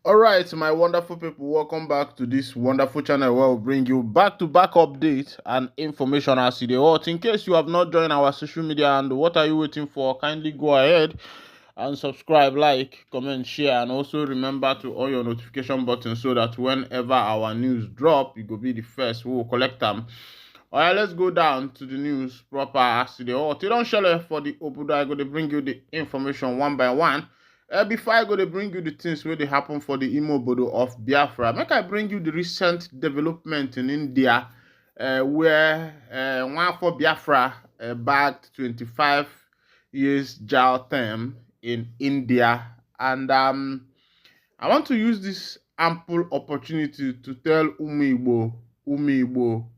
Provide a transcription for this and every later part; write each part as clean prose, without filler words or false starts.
All right, my wonderful people, welcome back to this wonderful channel where we'll bring you back-to-back updates and information as it is. In case you have not joined our social media, and what are you waiting for? Kindly go ahead and subscribe, like, comment, share, and also remember to on your notification button so that whenever our news drop, you will be the first who will collect them. All right, let's go down to the news proper as it is. Don't share for the Obudo. I go to bring you the information one by one. Before I go to bring you the things where they happen for the Imo Bodo of Biafra, make I bring you the recent development in India, where one for Biafra bagged 25 years jail term in India, and I want to use this ample opportunity to tell Umu Igbo,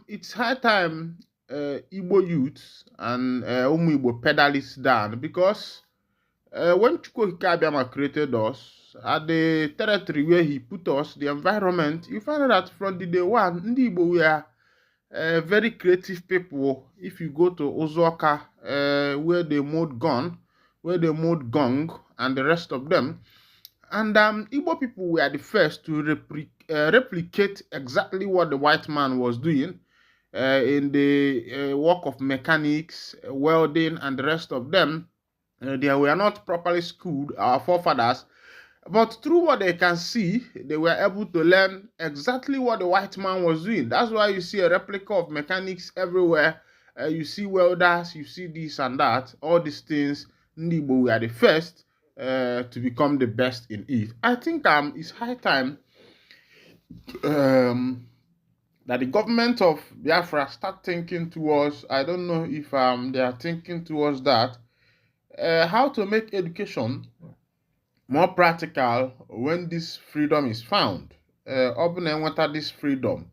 it's high time Igbo youths and Igbo pedal this down, because when Chukwuka Abiyama created us, at the territory where he put us, the environment, you find out that from the day one, Ndi Igbo were very creative people. If you go to Ozuoka, where they mode gun, where they mode gong, and the rest of them, and Igbo people were the first to replicate exactly what the white man was doing in the work of mechanics, welding, and the rest of them. They were not properly schooled, our forefathers, but through what they can see, they were able to learn exactly what the white man was doing. That's why you see a replica of mechanics everywhere. You see welders, you see this and that, all these things. Ndibo were the first to become the best in it. I think it's high time that the government of Biafra start thinking towards, I don't know if they are thinking towards that, how to make education more practical when this freedom is found. Open and water this freedom.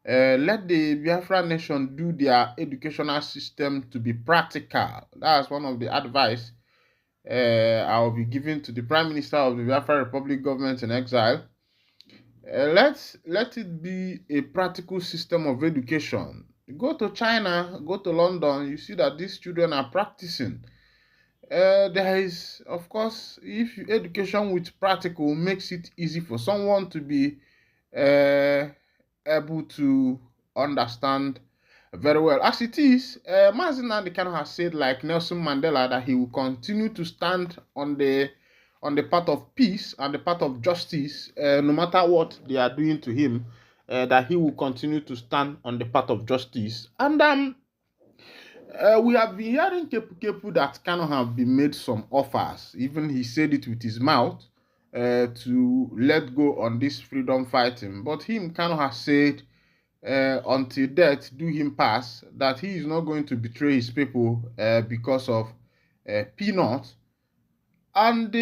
Let the Biafra nation do their educational system to be practical. That's one of the advice I will be giving to the Prime Minister of the Biafra Republic government in exile. Let it be a practical system of education. Go to China, go to London, you see that these children are practicing. There is, of course, if education with practical makes it easy for someone to be able to understand very well. As it is, Mazi Nnamdi Kanu has said, like Nelson Mandela, that he will continue to stand on the path of peace and the path of justice, no matter what they are doing to him, that he will continue to stand on the path of justice. And we have been hearing Kepu that Kanu have been made some offers. Even he said it with his mouth to let go on this freedom fighting. But him, Kanu has said, until death do him pass, that he is not going to betray his people because of peanuts. And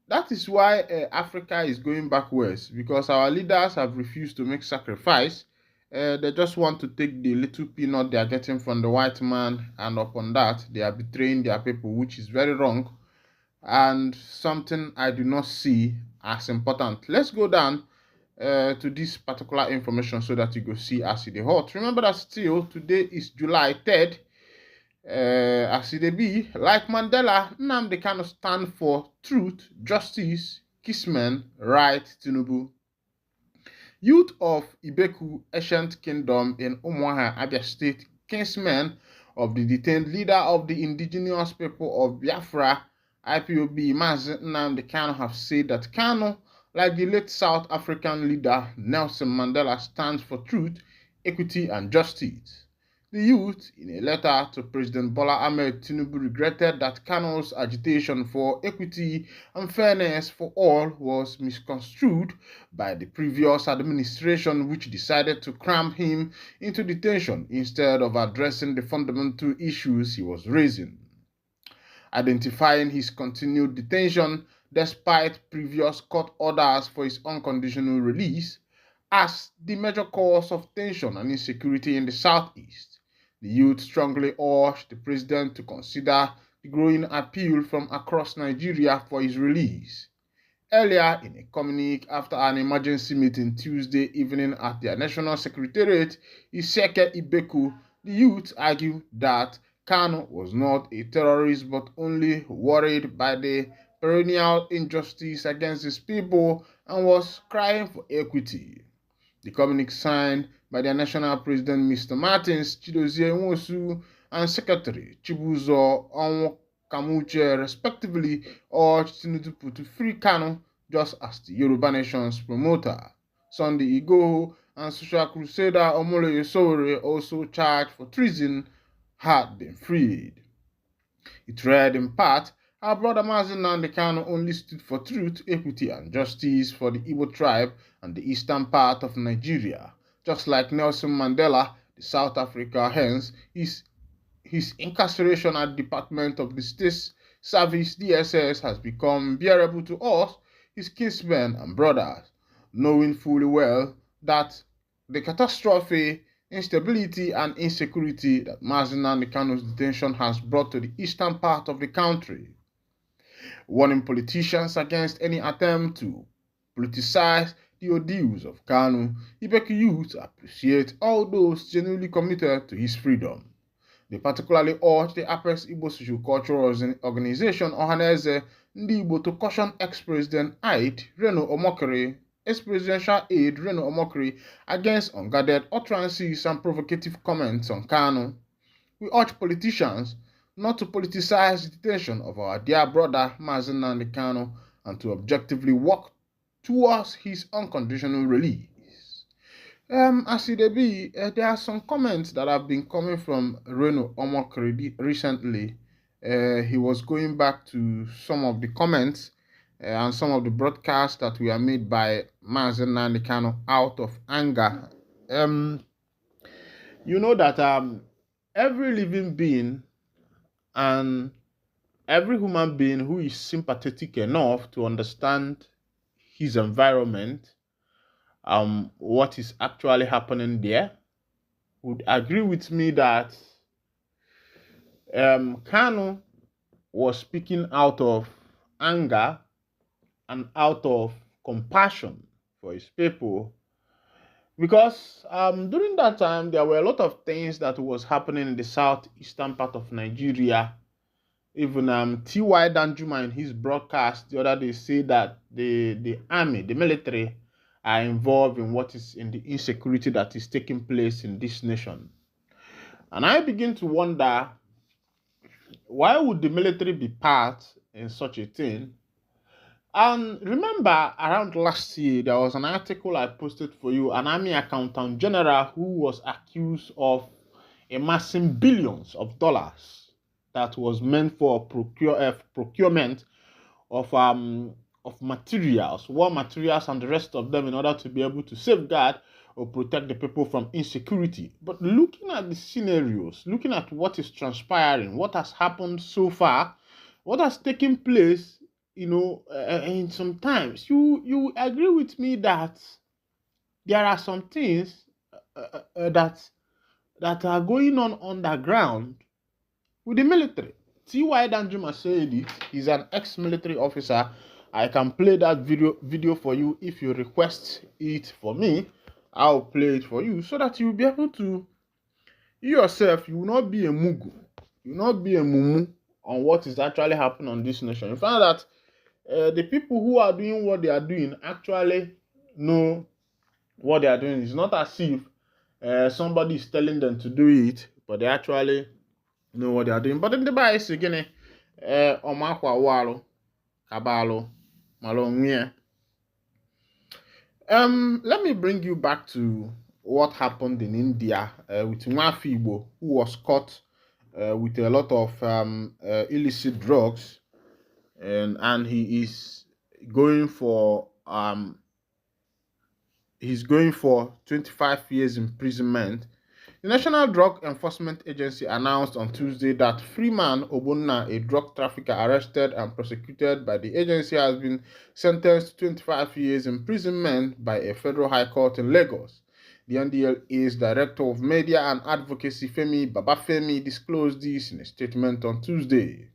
that is why Africa is going backwards, because our leaders have refused to make sacrifice. They just want to take the little peanut they are getting from the white man, and upon that, they are betraying their people, which is very wrong and something I do not see as important. Let's go down to this particular information so that you go see as it is hot. Remember that still today is July 3rd. As it be, like Mandela, Nnamdi Kanu stand for truth, justice, Kismen, right, Tinubu. Youth of Ibeku Ancient Kingdom in Umuahia, Abia State, kinsmen of the detained leader of the indigenous people of Biafra, IPOB, Mazi Nnamdi Kanu, have said that Kanu, like the late South African leader Nelson Mandela, stands for truth, equity, and justice. The youth, in a letter to President Bola Ahmed Tinubu, regretted that Kanu's agitation for equity and fairness for all was misconstrued by the previous administration, which decided to cram him into detention instead of addressing the fundamental issues he was raising. Identifying his continued detention despite previous court orders for his unconditional release as the major cause of tension and insecurity in the southeast. The youth strongly urged the president to consider the growing appeal from across Nigeria for his release. Earlier, in a communique after an emergency meeting Tuesday evening at their national secretariat, Iseke Ibeku, the youth argued that Kanu was not a terrorist but only worried by the perennial injustice against his people and was crying for equity. The communique signed by the national president Mr. Martins Chidozie Nwosu and Secretary Chibuzo Onwukamuche respectively urged Tinubu to free Kanu just as the Yoruba Nation's promoter Sunday Igboho and social crusader Omoloye Sowore, also charged for treason, had been freed. It read in part, our brother Mazi Nnamdi Kanu only stood for truth, equity, and justice for the Igbo tribe and the eastern part of Nigeria. Just like Nelson Mandela, the South Africa, hence, his incarceration at the Department of the State Service DSS has become bearable to us, his kinsmen and brothers, knowing fully well that the catastrophe, instability, and insecurity that Mazi Nnamdi Kanu's detention has brought to the eastern part of the country, warning politicians against any attempt to politicize the ordeals of Kanu. He begged youth to appreciate all those genuinely committed to his freedom. They particularly urged the Apex Igbo Social-Cultural Organization Ohanezendigbo to caution ex-president Reno Omokri, ex-presidential aide Reno Omokri, against unguarded utterances and provocative comments on Kanu. We urge politicians not to politicize the detention of our dear brother Mazi Nnamdi Kanu and to objectively work towards his unconditional release. As it be, there are some comments that have been coming from Reno Omokri recently. He was going back to some of the comments and some of the broadcasts that were made by Mazi Nnamdi Kanu out of anger. You know that every living being and every human being who is sympathetic enough to understand his environment, what is actually happening there, would agree with me that Kanu was speaking out of anger and out of compassion for his people, because during that time there were a lot of things that was happening in the southeastern part of Nigeria. Even T.Y. Danjuma in his broadcast the other day said that the army, the military, are involved in what is in the insecurity that is taking place in this nation. And I begin to wonder, why would the military be part in such a thing? And remember, around last year, there was an article I posted for you, an army accountant general who was accused of amassing billions of dollars that was meant for procurement of materials, war materials, and the rest of them in order to be able to safeguard or protect the people from insecurity. But looking at the scenarios, looking at what is transpiring, what has happened so far, what has taken place, and sometimes you agree with me that there are some things that are going on underground with the military. T.Y. Danjuma said it. He's an ex-military officer. I can play that video for you if you request it for me. I'll play it for you so that you'll be able to, you yourself, you will not be a mugu. You will not be a mumu on what is actually happening on this nation. You find that the people who are doing what they are doing actually know what they are doing. It's not as if somebody is telling them to do it, but they actually know what they are doing. But in the bias again, omakwa walo, kabalo, malongwe. Let me bring you back to what happened in India with Nwafibo, who was caught with a lot of illicit drugs, and he is going for 25 years imprisonment. The National Drug Enforcement Agency announced on Tuesday that Freeman Obonna, a drug trafficker arrested and prosecuted by the agency, has been sentenced to 25 years imprisonment by a federal high court in Lagos. The NDLA's Director of Media and Advocacy, Femi Babafemi, disclosed this in a statement on Tuesday.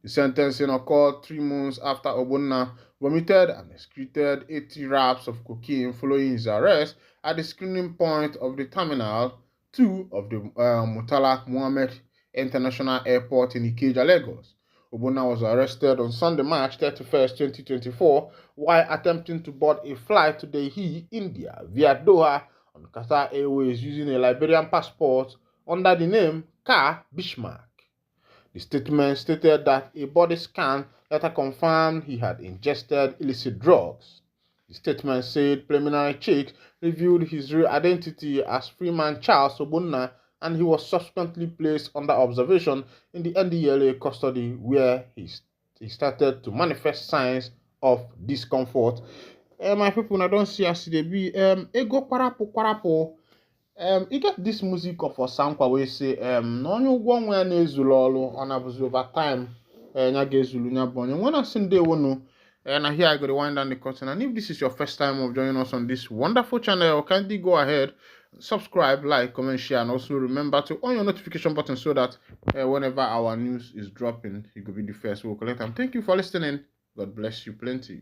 The sentencing occurred 3 months after Obonna vomited and excreted 80 wraps of cocaine following his arrest at the screening point of the Terminal 2 of the Murtala Muhammad International Airport in Ikeja, Lagos. Ogbonna was arrested on Sunday, March 31st, 2024, while attempting to board a flight to Delhi, India, via Doha on Qatar Airways using a Liberian passport under the name Car Bismarck. The statement stated that a body scan later confirmed he had ingested illicit drugs. The statement said preliminary checks revealed his real identity as Freeman Charles Ogbonna, and he was subsequently placed under observation in the NDLA custody, where he started to manifest signs of discomfort. My people, I don't see as they be ego kwarapu. You get this music of Osankwa where say na onye ụgwọ ọnwa ya na-ezulu ọrụ ọ na-abụzi over time nya ga-ezulu nya bụ onye when I send day one and here I go to wind down the curtain. And if this is your first time of joining us on this wonderful channel, kindly go ahead, subscribe, like, comment, share, and also remember to on your notification button so that whenever our news is dropping, you could be the first to collect them. Thank you for listening. God bless you plenty.